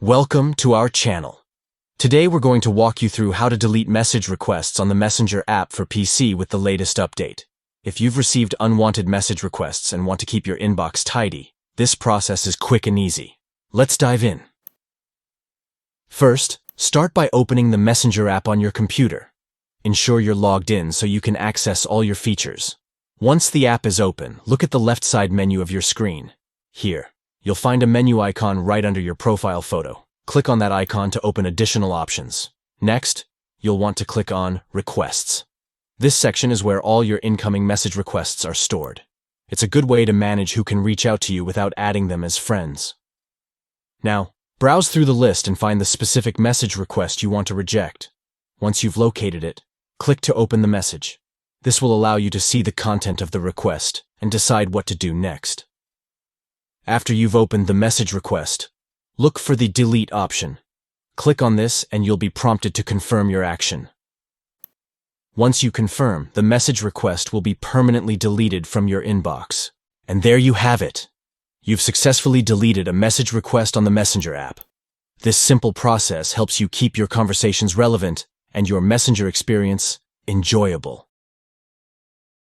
Welcome to our channel. Today we're going to walk you through how to delete message requests on the Messenger app for PC with the latest update. If you've received unwanted message requests and want to keep your inbox tidy, this process is quick and easy. Let's dive in. First, start by opening the Messenger app on your computer. Ensure you're logged in so you can access all your features. Once the app is open, look at the left side menu of your screen. Here, you'll find a menu icon right under your profile photo. Click on that icon to open additional options. Next, you'll want to click on Requests. This section is where all your incoming message requests are stored. It's a good way to manage who can reach out to you without adding them as friends. Now, browse through the list and find the specific message request you want to reject. Once you've located it, click to open the message. This will allow you to see the content of the request and decide what to do next. After you've opened the message request, look for the Delete option. Click on this and you'll be prompted to confirm your action. Once you confirm, the message request will be permanently deleted from your inbox. And there you have it. You've successfully deleted a message request on the Messenger app. This simple process helps you keep your conversations relevant and your Messenger experience enjoyable.